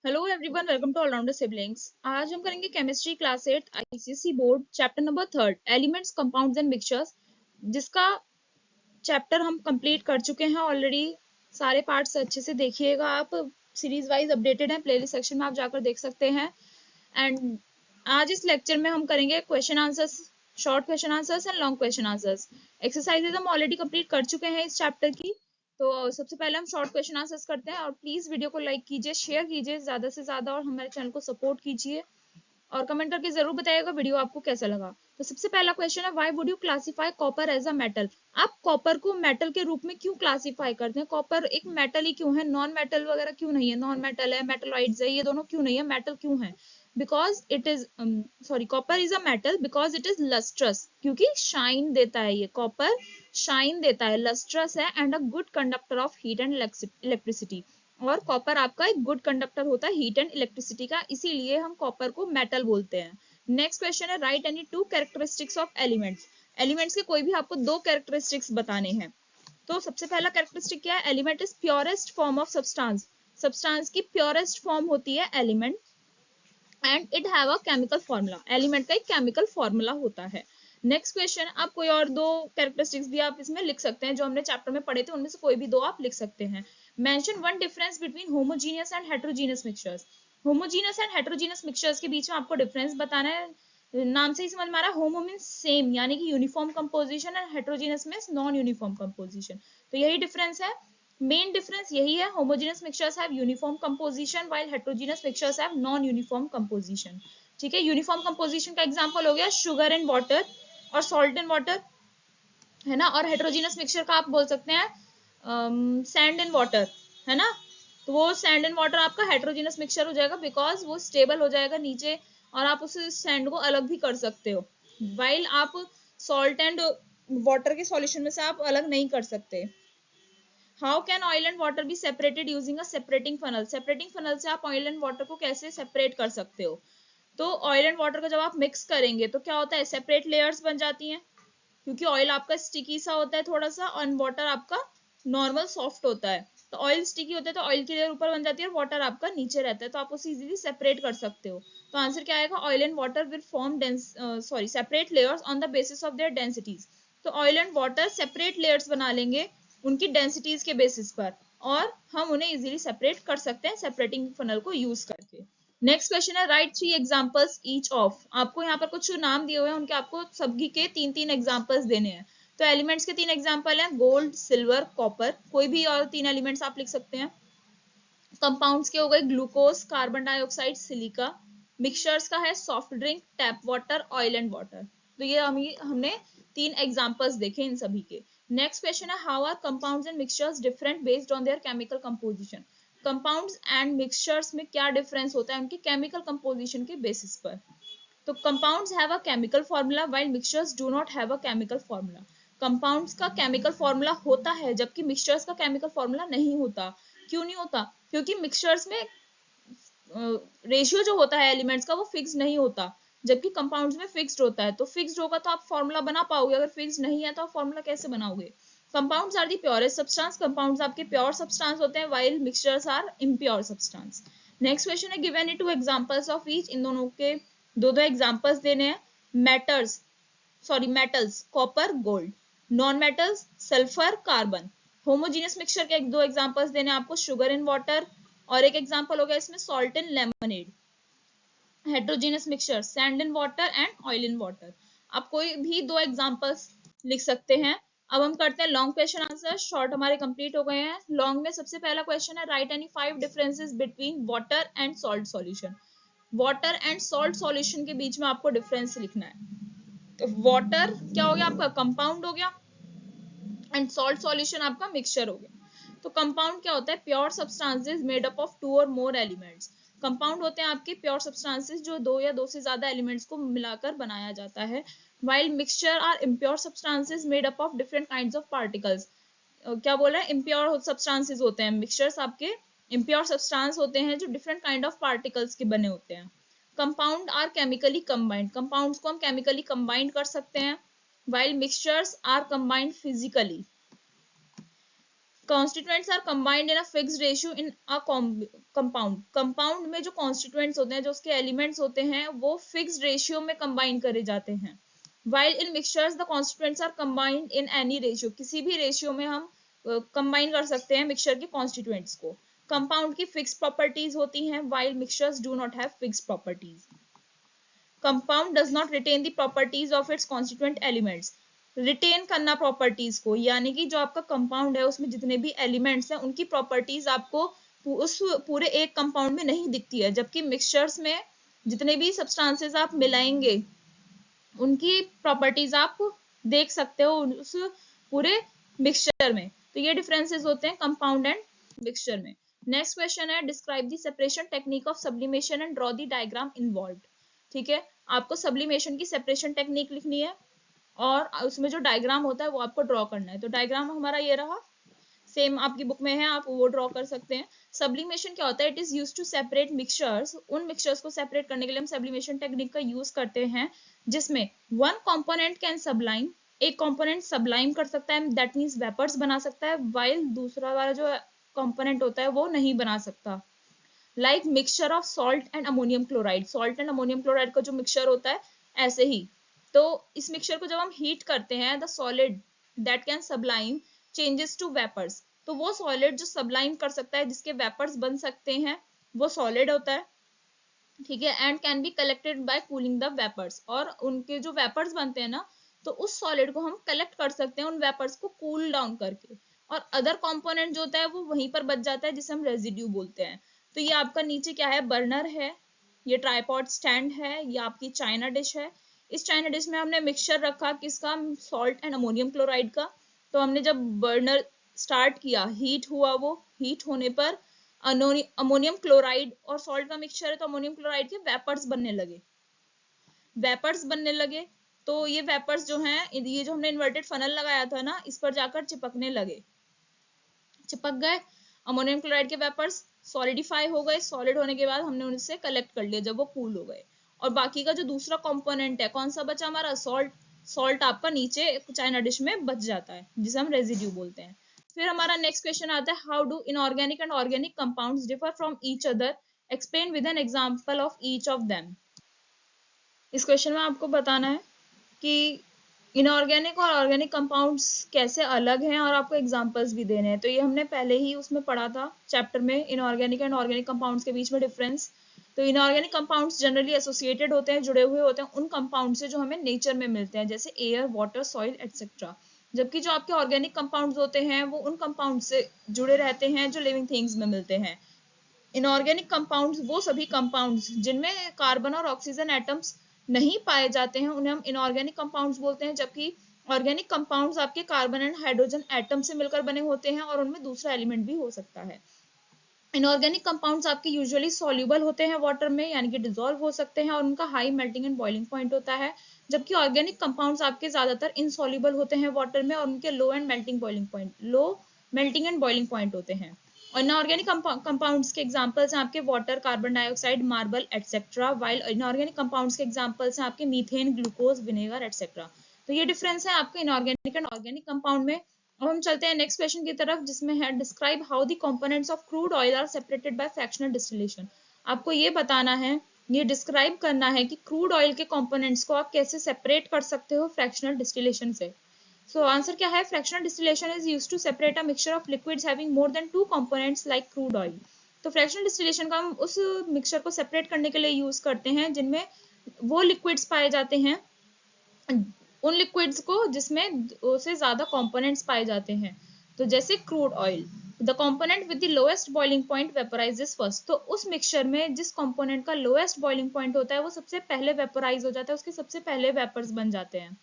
Hello everyone, welcome to Allrounder Siblings. आज हम करेंगे chemistry class 8 ICSE board chapter number 3 elements compounds and mixtures, जिसका chapter हम complete कर चुके हैं ऑलरेडी। सारे पार्ट्स अच्छे से देखिएगा, आप सीरीज वाइज अपडेटेड हैं, प्लेलिस्ट सेक्शन में आप जाकर देख सकते हैं। एंड आज इस लेक्चर में हम करेंगे question answers, short question answers and long question answers. Exercises हम ऑलरेडी कंप्लीट कर चुके हैं इस चैप्टर की। तो सबसे पहले हम शॉर्ट क्वेश्चन आंसर्स करते हैं, और प्लीज वीडियो को लाइक कीजिए, शेयर कीजिए ज्यादा से ज्यादा, और हमारे चैनल को सपोर्ट कीजिए और कमेंट करके जरूर बताइएगा वीडियो आपको कैसा लगा। तो सबसे पहला क्वेश्चन है, why would you classify copper as a metal? आप कॉपर को मेटल के रूप में क्यों क्लासिफाई करते हैं? कॉपर एक मेटल ही क्यों है? नॉन मेटल वगैरह क्यों नहीं है? नॉन मेटल है, मेटलॉइड्स है, ये दोनों क्यों नहीं है, मेटल क्यों है? Because it is copper is a metal because it is lustrous, क्योंकि शाइन देता है, ये कॉपर शाइन देता है, लस्ट्रस है, and a good conductor of heat and electricity. और कॉपर आपका एक गुड कंडक्टर होता है हीट एंड इलेक्ट्रिसिटी का, इसीलिए हम कॉपर को मेटल बोलते हैं। नेक्स्ट क्वेश्चन है, right any two characteristics of elements. Elements के कोई भी आपको दो कैरेक्टरिस्टिक्स बताने हैं। तो सबसे पहला कैरेक्टरिस्टिक क्या है? Element is purest form of substance. Substance की प्योरेस्ट फॉर्म होती है element, and it have a chemical formula. Element का एक केमिकल फॉर्मूला होता है। नेक्स्ट क्वेश्चन, आप कोई और दो कैरेक्टरिस्टिक्स भी आप इसमें लिख सकते हैं जो हमने चैप्टर में पढ़े थे, उनमें से कोई भी दो आप लिख सकते हैं। Mention one difference between homogeneous and heterogeneous mixtures. Homogeneous and heterogeneous mixtures के बीच में आपको डिफरेंस बताना है। नाम से ही समझ में आ रहा है, होमो मींस सेम यानी कि uniform composition, and heterogeneous means non uniform composition. तो यही डिफरेंस है, मेन डिफरेंस यही है। Homogeneous mixtures have uniform composition while heterogeneous mixtures have non uniform composition. ठीक है, यूनिफॉर्म कंपोजिशन का एग्जांपल हो गया शुगर एंड वाटर और सॉल्ट एंड वाटर, है ना। और हेटेरोजेनियस मिक्सचर का आप बोल सकते हैं सैंड एंड वाटर, है ना। तो वो सैंड एंड वाटर आपका हेटेरोजेनियस मिक्सचर हो जाएगा बिकॉज वो स्टेबल हो जाएगा नीचे, और आप उस सैंड को अलग भी कर सकते हो, वाइल आप सॉल्ट एंड वाटर के सॉल्यूशन में से आप अलग नहीं कर सकते। How can oil and water be separated using a separating funnel? Separating funnel से आप ऑयल एंड वाटर को कैसे सेपरेट कर सकते हो? तो ऑयल एंड वाटर को जब आप मिक्स करेंगे तो क्या होता है, सेपरेट लेयर्स बन जाती हैं, क्योंकि ऑयल आपका स्टिकी सा होता है थोड़ा सा, और वाटर आपका नॉर्मल सॉफ्ट होता है। तो ऑयल स्टिकी होता है तो ऑयल की लेयर ऊपर बन जाती है और वाटर आपका नीचे रहता है, तो आप उसे इजीली सेपरेट कर सकते हो। तो आंसर क्या आएगा, oil and water will form separate layers on the basis of their densities. तो oil and water separate layers बना लेंगे उनकी डेंसिटीज के बेसिस पर, और हम उन्हें इजीली सेपरेट कर सकते हैं सेपरेटिंग फनल को यूज करके। नेक्स्ट क्वेश्चन है, right three examples each of. आपको यहाँ पर कुछ नाम दिए हुए हैं, उनके आपको सभी के तीन तीन एग्जांपल्स देने हैं। तो एलिमेंट्स के तीन एग्जांपल हैं, गोल्ड, सिल्वर, कॉपर। कोई भी और तीन एलिमेंट्स आप लिख सकते हैं। कंपाउंड्स के हो गए, glucose, carbon dioxide, silica. Mixtures का है, soft drink, tap water, oil and water. तो ये हमने तीन एग्जांपल्स देखे इन सभी के। नेक्स्ट क्वेश्चन है, how are compounds and mixtures different based on their chemical composition? Compounds and mixtures में क्या डिफरेंस होता है उनके केमिकल कंपोजिशन के बेसिस पर? तो compounds have a chemical formula while mixtures do not have a chemical formula. Compounds का chemical formula होता है जबकि मिक्सचर्स का केमिकल फॉर्मूला नहीं होता। क्यों नहीं होता? क्योंकि मिक्सचर्स में रेशियो जो होता है एलिमेंट्स का वो फिक्स नहीं होता, जबकि कंपाउंड्स में फिक्स्ड होता है। तो फिक्स्ड होगा तो आप फॉर्मूला बना पाओगे, अगर फिक्स्ड नहीं है तो आप फॉर्मूला कैसे बनाओगे? Compounds are the purest substance. Compounds आपके प्योर सब्सटेंस होते हैं while mixtures are impure substance. Next question है, given it two examples of each. इन दोनों के दो दो एग्जांपल्स देने हैं। Metals, copper, gold. Non metals, sulphur, carbon. Homogeneous mixture के दो एग्जांपल्स देने हैं आपको, शुगर इन वाटर, और एक एग्जांपल हो गया इसमें salt in lemonade. Heterogeneous mixture, sand in water and oil in water. आप कोई भी दो एग्जांपल्स लिख सकते हैं। अब हम करते हैं लॉन्ग क्वेश्चन आंसर। शॉर्ट हमारे कंप्लीट हो गए हैं। लॉन्ग में सबसे पहला क्वेश्चन है, right any 5 differences between water and salt solution. Water and salt solution के बीच में आपको डिफरेंस लिखना है। तो वाटर क्या हो गया आपका, कंपाउंड हो गया, एंड सॉल्ट सॉल्यूशन आपका मिक्सचर हो गया। तो कंपाउंड क्या होता है, pure substances made up of 2 और मोर एलिमेंट्स। कंपाउंड होते हैं आपके प्योर सब्सटेंसेस जो दो या दो से ज्यादा एलिमेंट्स को मिलाकर बनाया जाता है, while mixture are impure substances made up of different kinds of particles. क्या बोल रहा है, इम्प्योर सब्सटेंसेस होते हैं मिक्सचर्स आपके, इम्प्योर सब्सटेंस होते हैं जो डिफरेंट काइंड ऑफ पार्टिकल्स के बने होते हैं। Compound are chemically combined. Compounds को हम केमिकली कंबाइंड कर सकते हैं, while mixtures are combined physically. Constituents are combined in a fixed ratio in a compound. Compound में जो कॉन्स्टिट्यूएंट्स होते हैं, जो उसके एलिमेंट्स होते हैं, वो फिक्स्ड रेशियो में कंबाइन करे जाते हैं। While in mixtures the constituents are combined in any ratio, किसी भी रेशियो में हम कंबाइन कर सकते हैं मिक्सचर के कॉन्स्टिट्यूएंट्स को। कंपाउंड की फिक्स्ड प्रॉपर्टीज होती हैं, while mixtures do not have fixed properties. Compound does not retain the properties of its constituent elements. Retain करना प्रॉपर्टीज को, यानी कि जो आपका कंपाउंड है उसमें जितने भी एलिमेंट्स हैं उनकी प्रॉपर्टीज आपको उस पूरे एक कंपाउंड में नहीं दिखती है, जबकि मिक्सचर्स में जितने भी सब्सटेंसेस आप मिलाएंगे उनकी प्रॉपर्टीज आप देख सकते हो उस पूरे मिक्सचर में। तो ये डिफरेंसेस होते हैं कंपाउंड एंड मिक्सचर में। नेक्स्ट क्वेश्चन है describe the separation technique of sublimation and draw the diagram involved. ठीक है, आपको सब्लिमेशन की सेपरेशन टेक्निक लिखनी है और उसमें जो डायग्राम होता है वो आपको ड्रॉ करना है। तो डायग्राम हमारा ये रहा, सेम आपकी बुक में है, आप वो ड्रॉ कर सकते हैं। सब्लिमेशन क्या होता है? It is used to separate mixtures. उन मिक्सचर्स को सेपरेट करने के लिए हम सब्लिमेशन टेक्निक का यूज करते हैं, जिसमें वन कंपोनेंट कैन सब्लाइम, एक कंपोनेंट सब्लाइम कर सकता है, दैट मींस वेपर्स बना सकता है, वाइल दूसरा वाला जो कंपोनेंट होता है वो नहीं बना सकता। Like mixture of salt and ammonium chloride, salt and ammonium chloride का जो मिक्सचर होता है ऐसे ही। तो इस मिक्सचर को जब हम हीट करते हैं, the solid that can sublime changes to vapours, तो वो सॉलिड जो सब्लाइम कर सकता है, जिसके वेपर्स बन सकते हैं, वो सॉलिड होता है। ठीक है, and can be collected by cooling the vapours, और उनके जो वेपर्स बनते हैं ना, तो उस सॉलिड को हम कलेक्ट कर सकते हैं उन वेपर्स को कूल डाउन करके, और अदर कंपोनेंट जो होता है वो वहीं पर बच जाता है, जिसे हम रेजिड्यू बोलते हैं। तो ये आपका नीचे क्या है, बर्नर है, ये ट्राइपॉड स्टैंड है, ये आपकी चाइना डिश है। इस चाइना डिश में हमने मिक्सचर रखा किसका, सॉल्ट एंड अमोनियम क्लोराइड का। तो हमने जब बर्नर स्टार्ट किया, हीट हुआ, वो हीट होने पर अमोनियम क्लोराइड और सॉल्ट का मिक्सचर है, तो अमोनियम क्लोराइड के वेपर्स बनने लगे, वेपर्स बनने लगे। तो ये वेपर्स जो हैं, ये जो हमने इन्वर्टेड फनल लगाया था ना, इस पर जाकर चिपकने लगे, चिपक गए। अमोनियम क्लोराइड के वेपर्स सॉलिडिफाई हो गए, सॉलिड होने के बाद हमने उनसे कलेक्ट कर लिया जब वो कूल हो गए। और बाकी का जो दूसरा कंपोनेंट है, कौन सा बचा हमारा, सॉल्ट। सॉल्ट आपका नीचे चाइना डिश में बच जाता है, जिसे हम रेजिड्यू बोलते हैं। फिर हमारा नेक्स्ट क्वेश्चन आता है, how do inorganic and organic compounds differ from each other, explain with an example of each of them. इस क्वेश्चन में आपको बताना है कि इनऑर्गेनिक और ऑर्गेनिक कंपाउंड्स कैसे अलग हैं, और आपको एग्जांपल्स भी देने हैं। तो ये हमने पहले ही उसमें पढ़ा था चैप्टर में, इनऑर्गेनिक एंड ऑर्गेनिक कंपाउंड्स के बीच में डिफरेंस। तो इनऑर्गेनिक कंपाउंड्स जनरली एसोसिएटेड होते हैं, जुड़े हुए होते हैं उन कंपाउंड से जो हमें नेचर में मिलते हैं, जैसे एयर, वाटर, सॉइल एटसेट्रा। जबकि जो आपके ऑर्गेनिक कंपाउंड्स होते हैं वो उन कंपाउंड से जुड़े रहते हैं जो लिविंग थिंग्स में मिलते हैं। इनऑर्गेनिक कंपाउंड्स वो सभी कंपाउंड्स जिनमें कार्बन और ऑक्सीजन एटम्स नहीं पाए जाते हैं, उन्हें हम इनऑर्गेनिक कंपाउंड्स बोलते हैं। जबकि ऑर्गेनिक कंपाउंड्स आपके कार्बन एंड हाइड्रोजन एटम से मिलकर बने होते हैं, और उनमें दूसरा एलिमेंट भी हो सकता है। इनऑर्गेनिक कंपाउंड्स आपके यूजुअली सॉल्युबल होते हैं वाटर में, यानी कि डिसॉल्व हो सकते हैं, और उनका high melting and boiling point होता है। जबकि ऑर्गेनिक कंपाउंड्स आपके ज्यादातर इनसॉल्युबल होते हैं वाटर में, और उनके low melting and boiling point होते हैं। और इनऑर्गेनिक कंपाउंड्स के एग्जांपल्स हैं आपके water, carbon dioxide, marble etcetera, while inorganic compounds के एग्जांपल्स हैं आपके मीथेन, ग्लूकोज, विनेगर एटसेट्रा। तो ये डिफरेंस है आपके इनऑर्गेनिक एंड ऑर्गेनिक कंपाउंड में। अब हम चलते हैं नेक्स्ट क्वेश्चन की तरफ, जिसमें है describe how the components of crude oil are separated by fractional distillation. आपको ये बताना है, ये डिस्क्राइब करना है कि क्रूड ऑयल के कंपोनेंट्स को आप कैसे सेपरेट कर सकते हो फ्रैक्शनल डिस्टिलेशन से। सो आंसर क्या है, fractional distillation is used to separate a mixture of liquids having more than 2 components like crude oil. तो फ्रैक्शनल डिस्टिलेशन का हम उस मिक्सचर को सेपरेट करने के लिए यूज करते हैं जिनमें वो लिक्विड्स पाए जाते हैं, उन लिक्विड्स को जिसमें से ज्यादा कंपोनेंट्स पाए जाते हैं। तो जैसे crude oil, the component with the lowest boiling point vaporises first. तो उस मिक्सचर में जिस कंपोनेंट का लोएस्ट बॉइलिंग पॉइंट होता है वो सबसे पहले वेपोराइज हो जाता है, उसके सबसे पहले वेपर्स बन जाते हैं।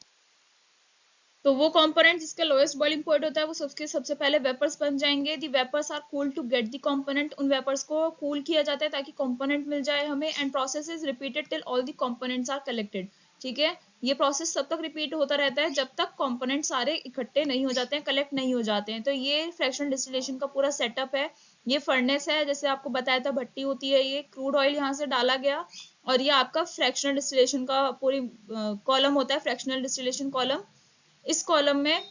तो वो कंपोनेंट जिसका लोएस्ट बॉइलिंग पॉइंट होता है वो सबसे पहले वेपर्स बन जाएंगे। The vapours are cool to get the component, उन वेपर्स को कूल किया जाता है ताकि कंपोनेंट मिल जाए हमें। And process is repeated till all the components are collected. ठीक है, ये प्रोसेस तब तक रिपीट होता रहता है जब तक कंपोनेंट सारे इकट्ठे नहीं हो जाते हैं, कलेक्ट नहीं हो जाते हैं। तो ये फ्रैक्शनल डिस्टिलेशन का पूरा सेटअप है। ये फर्नेस है, जैसे आपको बताया था भट्टी होती है, ये क्रूड ऑयल यहाँ से डाला गया, और ये आपका फ्रैक्शनल डिस्टिलेशन का पूरी कॉलम होता है, फ्रैक्शनल डिस्टिलेशन कॉलम। इस कॉलम में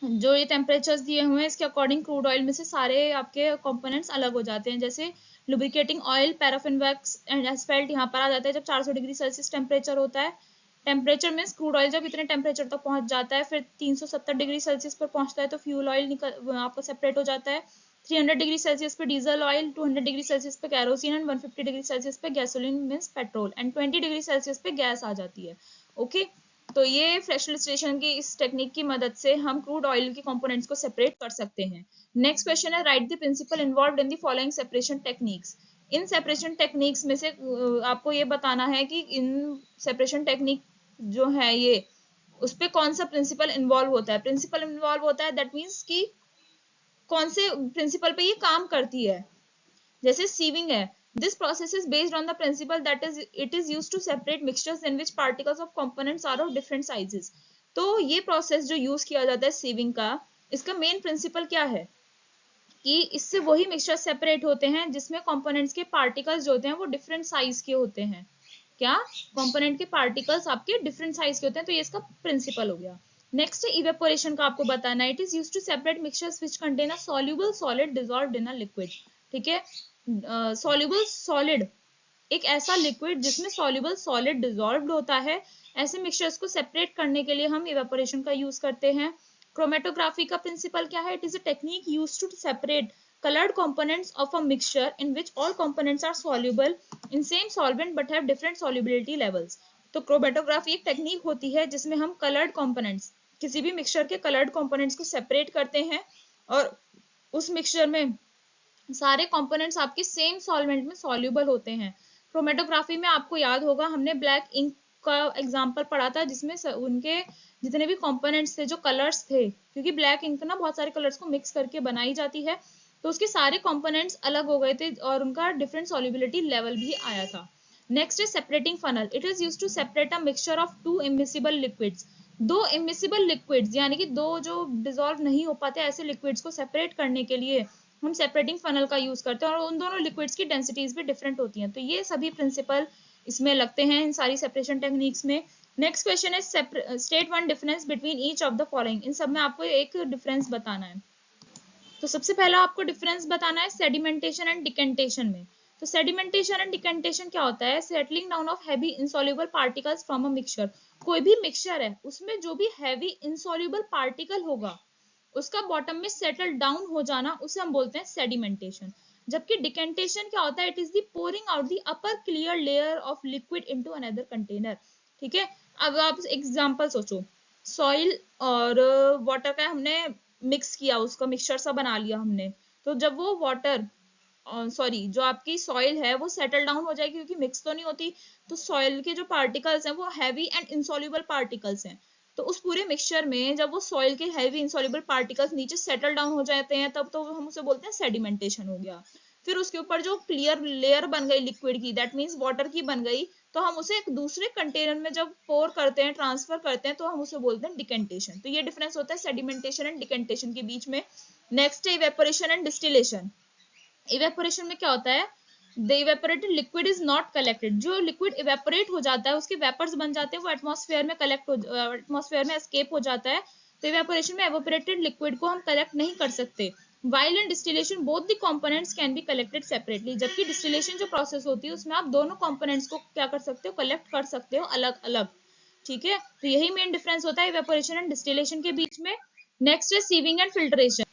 जो ये टेम्परेचर्स दिए हुए हैं इसके अकॉर्डिंग क्रूड ऑयल में से सारे आपके कंपोनेंट्स अलग हो जाते हैं। जैसे lubricating oil, paraffin wax and asphalt यहाँ पर आ जाता है जब 400 डिग्री सेल्सियस टेम्परेचर होता है। टेम्परेचर मीन्स क्रूड ऑयल जब इतने टेम्परेचर तक पहुंच जाता है, फिर 370 डिग्री सेल्सियस पर पहुंचता है तो फ्यूल ऑयल निकल आपका सेपरेट हो जाता है। 300 डिग्री सेल्सियस पे डीजल ऑयल, 200 डिग्री सेल्सियस पे कैरोसिन एंड 150 डिग्री सेल्सियस पे gasoline means petrol and 20 degree Celsius पे गैस आ जाती है। ओके, तो ये फ्रेशनलाइजेशन की इस टेक्निक की मदद से हम क्रूड ऑयल के कंपोनेंट्स को सेपरेट कर सकते हैं। नेक्स्ट क्वेश्चन है, write the principle involved in the following separation techniques. इन सेपरेशन टेक्निक्स में से आपको ये बताना है कि इन सेपरेशन टेक्निक जो है ये उस पे कौन सा प्रिंसिपल इन्वॉल्व होता है। प्रिंसिपल इन्वॉल्व होता है दैट मीन्स कि कौन से प्रिंसिपल पे ये काम करती है। जैसे सीविंग है, this process is based on the principle that is it is used to separate mixtures in which particles of components are of different sizes. तो ये प्रोसेस जो यूज किया जाता है सीविंग का, इसका मेन प्रिंसिपल क्या है कि इससे वही मिक्सचर सेपरेट होते हैं जिसमें कंपोनेंट्स के पार्टिकल्स जो होते हैं वो डिफरेंट साइज के होते हैं। क्या कंपोनेंट के पार्टिकल्स आपके डिफरेंट साइज के होते हैं, तो ये इसका प्रिंसिपल हो गया। नेक्स्ट इवेपोरेशन का आपको बताना है, it is used to separate mixtures which contain a soluble solid dissolved in a liquid. ठीक है, सॉल्युबल सॉलिड एक ऐसा लिक्विड जिसमें सॉल्युबल सॉलिड डिसॉल्व्ड होता है, ऐसे मिक्सचर्स को सेपरेट करने के लिए हम इवेपोरेशन का यूज करते हैं। क्रोमेटोग्राफी का प्रिंसिपल क्या है, it is a technique used to separate colored components of a mixture in which all components are soluble in same solvent but have different solubility levels। तो क्रोमेटोग्राफी एक technique होती है जिसमें हम कलर्ड कंपोनेंट्स, किसी भी मिक्सचर के coloured components को सेपरेट करते हैं और उस मिक्सचर में सारे कंपोनेंट्स आपके सेम सॉल्वेंट में सॉल्युबल होते हैं। क्रोमेटोग्राफी में आपको याद होगा हमने ब्लैक इंक का एग्जांपल पढ़ा था जिसमें उनके जितने भी कंपोनेंट्स थे जो कलर्स थे, क्योंकि ब्लैक इंक ना बहुत सारे कलर्स को मिक्स करके बनाई जाती है, तो उसके सारे कंपोनेंट्स अलग हो गए थे और उनका डिफरेंट सॉल्युबिलिटी लेवल भी आया था। नेक्स्ट है separating funnel, it is used to separate a mixture of two immiscible liquids. दो इमिसिबल लिक्विड्स यानी कि दो जो डिसॉल्व नहीं हो पाते ऐसे लिक्विड्स को सेपरेट करने के लिए हम सेपरेटिंग फनल का यूज करते हैं और उन दोनों लिक्विड्स की डेंसिटीज भी डिफरेंट होती हैं। तो ये सभी प्रिंसिपल इसमें लगते हैं इन सारी सेपरेशन टेक्निक्स में। नेक्स्ट क्वेश्चन है, state one difference between each of the following. इन सब में आपको एक डिफरेंस बताना है। तो सबसे पहला आपको डिफरेंस बताना है सेडिमेंटेशन एंड डिकेंटेशन में। तो सेडिमेंटेशन एंड डिकेंटेशन क्या होता है, settling down of heavy insoluble particles from a mixture. कोई भी मिक्सचर है उसमें जो भी हैवी इनसॉल्युबल पार्टिकल होगा उसका बॉटम में सेटल डाउन हो जाना, उसे हम बोलते हैं सेडिमेंटेशन। जबकि डिकेंटेशन क्या होता है, it is the pouring out the upper clear layer of liquid into another container. ठीक है, अब आप एग्जांपल सोचो, सॉइल और वाटर का हमने मिक्स किया, उसका मिक्सचर सा बना लिया हमने, तो जब वो वाटर सॉरी जो आपकी सॉइल है वो सेटल डाउन हो जाएगी क्योंकि मिक्स तो नहीं होती, तो सॉइल के जो पार्टिकल्स हैं वो हैवी एंड इनसॉल्युबल पार्टिकल्स हैं। तो उस पूरे मिक्सचर में जब वो सॉइल के हैवी इनसॉल्युबल पार्टिकल्स नीचे सेटल डाउन हो जाते हैं तब तो हम उसे बोलते हैं सेडिमेंटेशन हो गया। फिर उसके ऊपर जो क्लियर लेयर बन गई लिक्विड की, दैट मीन्स वाटर की बन गई, तो हम उसे एक दूसरे कंटेनर में जब पोर करते हैं, ट्रांसफर करते हैं, तो हम उसे बोलते हैं डिकेंटेशन। तो ये डिफरेंस होता है सेडिमेंटेशन एंड डिकेंटेशन के बीच में। नेक्स्ट है इवेपोरेशन एंड डिस्टिलेशन। इवेपोरेशन में क्या होता है, the evaporated liquid is not collected. जो लिक्विड इवेपोरेट हो जाता है उसके वेपर्स बन जाते हैं, वो एटमॉस्फेयर में एटमॉस्फेयर में एस्केप हो जाता है। तो इवेपोरेशन में इवेपोरेटेड लिक्विड को हम कलेक्ट नहीं कर सकते। While in distillation both the components can be collected separately. जबकि डिस्टिलेशन जो प्रोसेस होती है उसमें आप दोनों कंपोनेंट्स को क्या कर सकते हो, कलेक्ट कर सकते हो अलग अलग। ठीक है, तो यही मेन डिफरेंस होता है इवेपोरेशन एंड डिस्टिलेशन के बीच में। नेक्स्ट है sieving and filtration.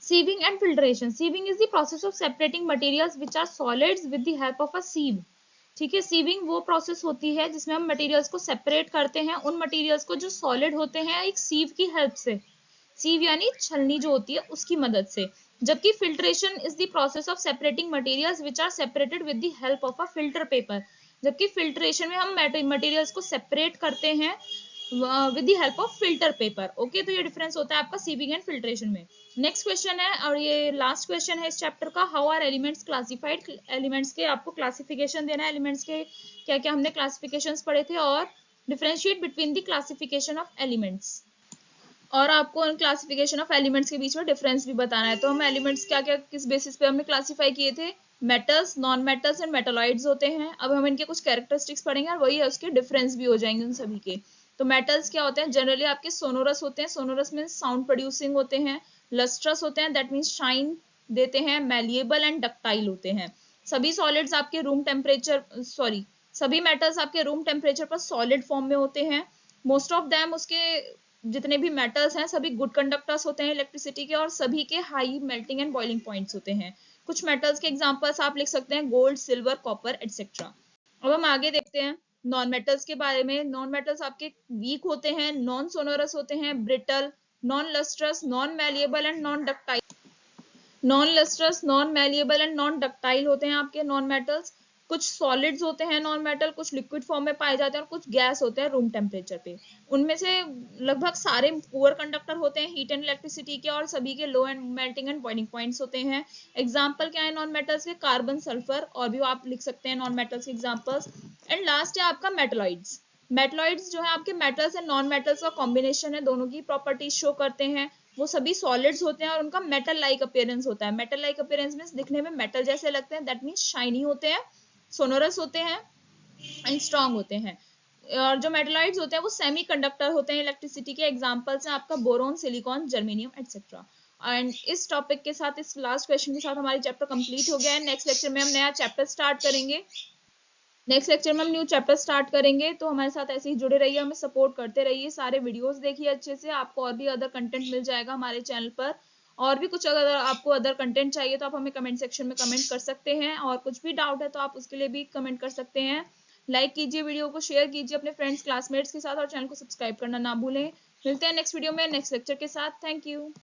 Sieving and filtration. Sieving is the process of separating materials which are solids with the help of a sieve. ठीक है, सीविंग वो प्रोसेस होती है जिसमें हम मटेरियल्स को सेपरेट करते हैं, उन मटेरियल्स को जो सॉलिड होते हैं एक सीव की हेल्प से। सीव यानी छलनी जो होती है उसकी मदद से। जबकि filtration is the process of separating materials which are separated with the help of a filter paper. जबकि फिल्ट्रेशन में हम मटेरियल्स को सेपरेट करते हैं with the help of filter paper. Okay, तो ये डिफरेंस होता है आपका सीविंग एंड फिल्ट्रेशन में। नेक्स्ट क्वेश्चन है और ये लास्ट क्वेश्चन है इस चैप्टर का, how are elements classified. Elements के आपको क्लासिफिकेशन देना है, एलिमेंट्स के क्या क्या हमने क्लासिफिकेशंस पढ़े थे, और differentiate between the classification of elements, और आपको क्लासिफिकेशन ऑफ एलिमेंट्स के बीच में डिफरेंस भी बताना है। तो हम एलिमेंट्स क्या क्या किस बेसिस पे हमने क्लासिफाई किए थे, metals, non metals and metalloids होते हैं। अब हम इनके कुछ कैरेक्टरिस्टिक्स पढ़ेंगे और वही है उसके डिफरेंस भी हो जाएंगे उन सभी के। तो मेटल्स क्या होते हैं, जनरली आपके सोनोरस होते हैं, सोनोरस मीन्स साउंड प्रोड्यूसिंग होते हैं, लस्ट्रस होते हैं दैट मीन्स शाइन देते हैं, मैलिएबल एंड डक्टाइल होते हैं। सभी सॉलिड्स आपके रूम टेम्परेचर सभी मेटल्स आपके रूम टेम्परेचर पर सॉलिड फॉर्म में होते हैं। मोस्ट ऑफ देम उसके जितने भी मेटल्स हैं सभी गुड कंडक्टर्स होते हैं इलेक्ट्रिसिटी के, और सभी के high melting and boiling points होते हैं। कुछ मेटल्स के एग्जांपल्स आप लिख सकते हैं गोल्ड, सिल्वर, कॉपर एटसेट्रा। अब हम आगे देखते हैं नॉन मेटल्स के बारे में। नॉन मेटल्स आपके वीक होते हैं, नॉन सोनोरस होते हैं, brittle, non lustrous, non malleable and non ductile. Non lustrous, non malleable and non ductile होते हैं आपके नॉन मेटल्स। कुछ सॉलिड्स होते हैं नॉन मेटल, कुछ लिक्विड फॉर्म में पाए जाते हैं, और कुछ गैस होते हैं रूम टेम्परेचर पे। उनमें से लगभग सारे पुअर कंडक्टर होते हैं हीट एंड इलेक्ट्रिसिटी के, और सभी के low and melting and boiling points होते हैं। एग्जाम्पल क्या है नॉन मेटल्स के, कार्बन, सल्फर, और भी आप लिख सकते हैं नॉन मेटल्स के एग्जाम्पल्स। एंड लास्ट है आपका मेटलॉइड्स। मेटलॉइड्स जो है आपके मेटल्स एंड नॉन मेटल्स का कॉम्बिनेशन है, दोनों की प्रॉपर्टीज शो करते हैं। वो सभी सॉलिड्स होते हैं और उनका मेटल लाइक अपीयरेंस होता है। मेटल लाइक अपीयरेंस मींस दिखने में मेटल जैसे लगते हैं, दैट मींस शाइनी होते हैं, सोनोरस होते हैं एंड स्ट्रॉन्ग होते हैं। और जो मेटलॉइड्स होते हैं वो सेमी कंडक्टर होते हैं इलेक्ट्रिसिटी के। एग्जांपल्स हैं आपका boron, silicon, germanium etcetera. And इस टॉपिक के साथ, इस लास्ट क्वेश्चन के साथ हमारी चैप्टर कंप्लीट हो गया है। नेक्स्ट लेक्चर में हम नया चैप्टर स्टार्ट करेंगे। नेक्स्ट लेक्चर में हम न्यू चैप्टर स्टार्ट करेंगे, तो हमारे साथ ऐसे ही जुड़े रहिए, हमें सपोर्ट करते रहिए, सारे वीडियोस देखिए अच्छे से। आपको और भी अदर कंटेंट मिल जाएगा हमारे चैनल पर। और भी कुछ अगर आपको अदर कंटेंट चाहिए तो आप हमें कमेंट सेक्शन में कमेंट कर सकते हैं, और कुछ भी डाउट है तो आप उसके लिए भी कमेंट कर सकते हैं। लाइक कीजिए, वीडियो को शेयर कीजिए अपने फ्रेंड्स, क्लासमेट्स के साथ, और चैनल को सब्सक्राइब करना ना भूलें। मिलते हैं नेक्स्ट वीडियो में नेक्स्ट लेक्चर के साथ। Thank you.